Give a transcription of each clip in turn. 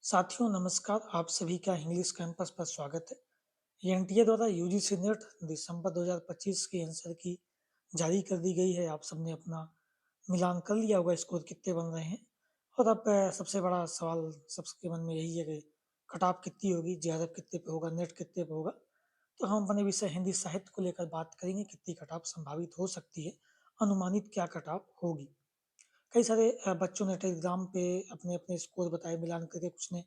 साथियों नमस्कार, आप सभी का इंग्लिश कैंपस पर स्वागत है। ये एनटीए द्वारा यूजीसी नेट दिसंबर 2025 के आंसर की जारी कर दी गई है। आप सबने अपना मिलान कर लिया होगा, स्कोर कितने बन रहे हैं। और अब सबसे बड़ा सवाल सबके मन में यही है कि कट ऑफ कितनी होगी, जेआरएफ कितने पे होगा, नेट कितने पे होगा। तो हम अपने विषय हिंदी साहित्य को लेकर बात करेंगे, कितनी कट ऑफ संभावित हो सकती है, अनुमानित क्या कट ऑफ होगी। कई सारे बच्चों ने टेलीग्राम पे अपने अपने स्कोर बताए, मिलान करके कुछ ने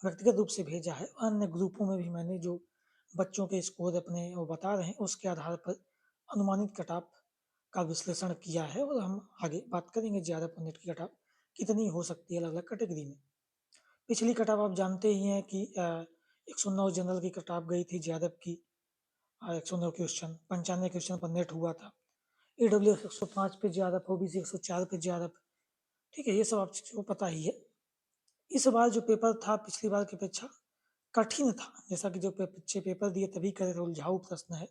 व्यक्तिगत रूप से भेजा है। अन्य ग्रुपों में भी मैंने जो बच्चों के स्कोर अपने वो बता रहे हैं, उसके आधार पर अनुमानित कट ऑफ का विश्लेषण किया है और हम आगे बात करेंगे जेआरएफ और नेट की कट ऑफ कितनी हो सकती है अलग अलग कैटेगरी में। पिछली कट ऑफ आप जानते ही हैं कि 109 जनरल की कट ऑफ गई थी जेआरएफ की। 109 क्वेश्चन, 95 क्वेश्चन पर नेट हुआ था। ईडब्ल्यूएस 105 पे जेआरएफ, ओबीसी 104 पे जेआरएफ। ठीक है, ये सब आपको पता ही है। इस बार जो पेपर था पिछली बार की अपेक्षा कठिन था। जैसा कि जो बच्चे पेपर दिए तभी करे थे, उलझाऊ प्रश्न है,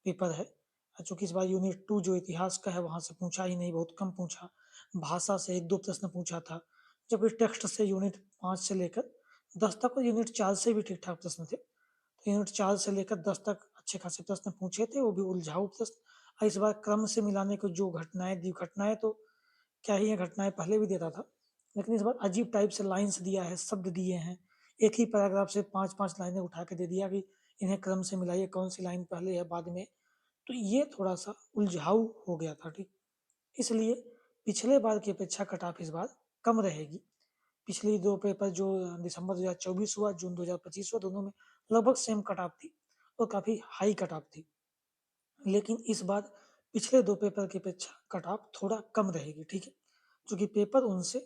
पेपर है। चूंकि इस बार यूनिट 2 जो इतिहास का है वहां से पूछा ही नहीं, बहुत कम पूछा। भाषा से एक दो प्रश्न पूछा था, जबकि टेक्स्ट से यूनिट 5 से लेकर 10 तक और यूनिट 4 से भी ठीक ठाक प्रश्न थे। तो यूनिट 4 से लेकर 10 तक अच्छे खासे प्रश्न पूछे थे, वो भी उलझाऊ प्रश्न। और इस बार क्रम से मिलाने को जो घटनाएं दी, घटनाएं तो क्या ही है, घटनाएं पहले भी देता था, लेकिन इस बार अजीब टाइप से लाइन्स दिया है, शब्द दिए हैं। एक ही पैराग्राफ से 5-5 लाइनें उठा के दे दिया कि इन्हें क्रम से मिलाइए, कौन सी लाइन पहले है बाद में। तो ये थोड़ा-सा उलझाऊ हो गया था, ठीक। इसलिए पिछले बार की अपेक्षा कट ऑफ इस बार कम रहेगी। पिछली 2 पेपर जो दिसंबर 2024 हुआ, जून 2025 हुआ, दोनों में लगभग सेम कट ऑफ थी और काफ़ी हाई कट ऑफ थी। लेकिन इस बार पिछले 2 पेपर की अपेक्षा कट ऑफ थोड़ा कम रहेगी, ठीक है? क्योंकि पेपर उनसे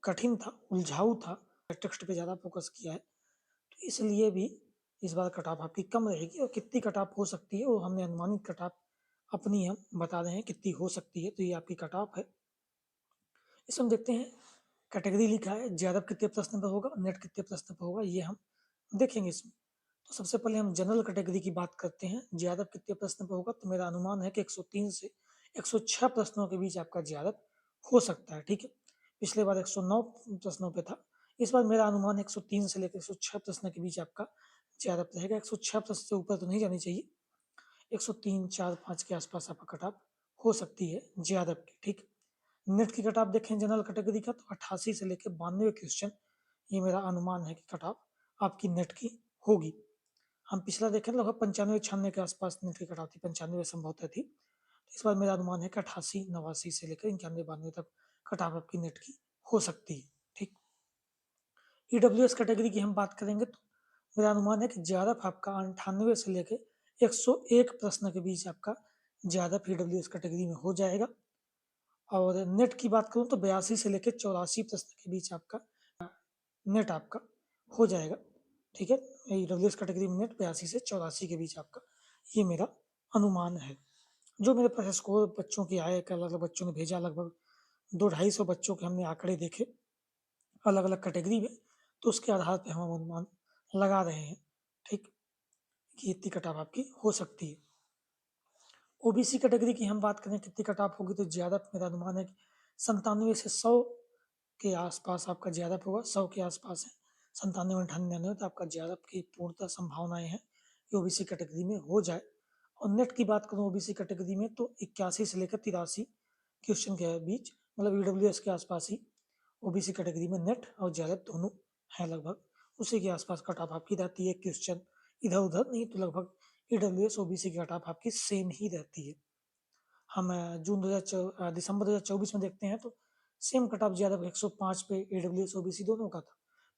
कठिन था, उलझाऊ था, टेक्स्ट पे ज़्यादा फोकस किया है, तो इसलिए भी इस बार कट ऑफ आपकी कम रहेगी। और कितनी कट ऑफ हो सकती है वो हमने अनुमानित कट ऑफ अपनी हम बता रहे हैं कितनी हो सकती है। तो ये आपकी कट ऑफ है। इसमें हम देखते हैं, कैटेगरी लिखा है, जेआरएफ कितने प्रश्न पर होगा, नेट कितने प्रश्न पर होगा, ये हम देखेंगे इसमें। तो सबसे पहले हम जनरल कैटेगरी की बात करते हैं। जेआरएफ कितने प्रश्न पर होगा, तो मेरा अनुमान है कि 103 से 106 प्रश्नों के बीच आपका जेआरएफ हो सकता है, ठीक है। पिछले बार 109 प्रश्नों पे था। इस बार मेरा अनुमान 103 से लेकर 106 प्रश्न के बीच आपका जेआरएफ रहेगा। 106 प्रश्न से ऊपर तो नहीं जानी चाहिए। 103, 4, 5 के आसपास आपका कट ऑफ हो सकती है जेआरएफ की, ठीक। नेट की कट ऑफ देखें जनरल कैटेगरी का, तो 88 से लेकर 92 क्वेश्चन, ये मेरा अनुमान है कि कट ऑफ आपकी नेट की होगी। हम पिछला देखें लगभग 95-96 के आसपास नेट की कट ऑफ थी, 95 संभवतः थी। तो इस बार मेरा अनुमान है कि 88-89 से लेकर 91-92 तक कट ऑफ आपकी नेट की हो सकती है, ठीक। ईडब्ल्यूएस कैटेगरी की हम बात करेंगे, तो मेरा अनुमान है कि जेआरएफ आपका 98 से लेकर 101 प्रश्न के बीच आपका जेआरएफ ईडब्ल्यूएस कैटेगरी में हो जाएगा। और नेट की बात करूँ तो 82 से लेकर 84 प्रश्न के बीच आपका नेट आपका हो जाएगा, ठीक है। ईडब्ल्यूएस कैटेगरी में नेट 82 से 84 के बीच आपका, ये मेरा अनुमान है। जो मेरे पास स्कोर बच्चों के आए, अलग अलग बच्चों ने भेजा, लगभग 200-250 बच्चों के हमने आंकड़े देखे अलग अलग कैटेगरी में। तो उसके आधार पर हम अनुमान लगा रहे हैं, ठीक, कि इतनी कट ऑफ आपकी हो सकती है। ओबीसी कैटेगरी की हम बात करें कितनी कट ऑफ होगी, तो ज्यादा मेरा अनुमान है कि 97 से 100 के आसपास आपका ज्यादा होगा। 100 के आसपास है, 97-98, तो आपका ज्यादा की पूर्णतः संभावनाएं हैं कि ओबीसी कैटेगरी में हो जाए। और नेट की बात करूँ ओबीसी कैटेगरी में, तो 81 से लेकर 83 क्वेश्चन के बीच, मतलब ईडब्ल्यूएस के आसपास ही ओबीसी कैटेगरी में नेट और ज्यादा दोनों है, लगभग उसी के आसपास कट ऑफ आपकी रहती है। क्वेश्चन इधर उधर नहीं, तो लगभग ईडब्ल्यूएस ओबीसी की कट ऑफ आपकी सेम ही रहती है। हम दिसंबर 2024 में देखते हैं, तो सेम कट ऑफ ज्यादा 105 पे ईडब्ल्यूएस ओबीसी दोनों का था।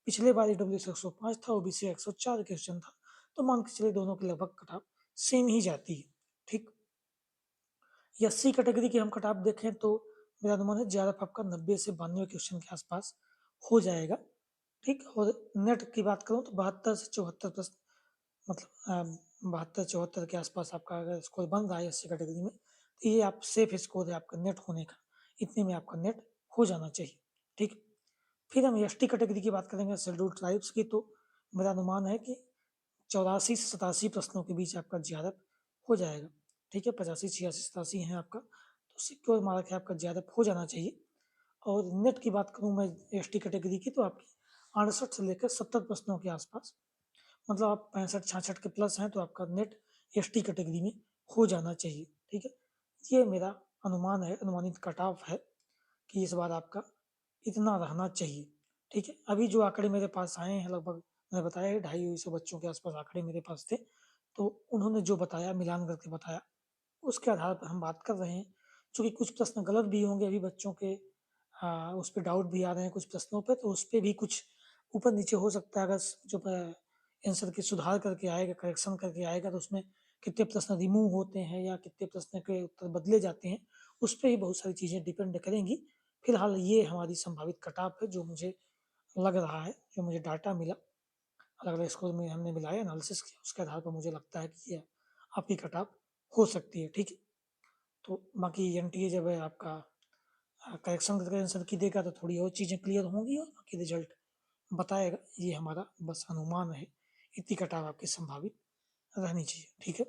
पिछले बार ईडब्ल्यूएस 105 था, ओबीसी 104 क्वेश्चन था। तो मान के चलिए दोनों के लगभग कट ऑफ सेम ही जाती है, ठीक। एससी कैटेगरी की हम कट ऑफ देखें, तो मेरा अनुमान है ज्यादा आपका 90 से 92 क्वेश्चन के आसपास हो जाएगा, ठीक। और नेट की बात करूँ तो 72 से 74 प्रश्न, मतलब 72-74 के आसपास आपका अगर स्कोर बन रहा है एससी कैटेगरी में, तो ये आप सेफ स्कोर है आपका नेट होने का। इतने में आपका नेट हो जाना चाहिए, ठीक। फिर हम एसटी कैटेगरी की बात करेंगे, शेड्यूल ट्राइब्स की, तो मेरा अनुमान है कि 84 से 87 प्रश्नों के बीच आपका ज्यादा हो जाएगा, ठीक है। 85, 86, 87 है आपका, तो सिक्योर मार्क है आपका, ज्यादा हो जाना चाहिए। और नेट की बात करूँ मैं एसटी कैटेगरी की, तो आपकी 68 से लेकर 70 प्रश्नों के आसपास। मतलब आप 65-66 के प्लस हैं तो आपका नेट एसटी कैटेगरी में हो जाना चाहिए, ठीक है। ये मेरा अनुमान है, अनुमानित कट ऑफ है कि इस बार आपका इतना रहना चाहिए, ठीक है। अभी जो आंकड़े मेरे पास आए हैं लगभग मैंने बताया है 250 बच्चों के आसपास आंकड़े मेरे पास थे, तो उन्होंने जो बताया मिलान करके बताया, उसके आधार पर हम बात कर रहे हैं। चूँकि कुछ प्रश्न गलत भी होंगे अभी बच्चों के, उस पे डाउट भी आ रहे हैं कुछ प्रश्नों पे, तो उस पे भी कुछ ऊपर-नीचे हो सकता है। अगर जो आंसर के सुधार करके आएगा, करेक्शन करके आएगा, तो उसमें कितने प्रश्न रिमूव होते हैं या कितने प्रश्न के उत्तर बदले जाते हैं, उस पे ही बहुत सारी चीज़ें डिपेंड करेंगी। फिलहाल ये हमारी संभावित कट ऑफ है जो मुझे लग रहा है, जो मुझे डाटा मिला, अलग-अलग स्कूल में हमने मिलाया, एनालिसिस किया, उसके आधार पर मुझे लगता है कि ये आपकी कट ऑफ हो सकती है, ठीक है। तो बाकी एनटीए जब है आपका करेक्शन करके आंसर की देगा तो थोड़ी और चीज़ें क्लियर होंगी और बाकी रिजल्ट बताएगा। ये हमारा बस अनुमान है। इतनी कट ऑफ आपकी संभावित रहनी चाहिए, ठीक है।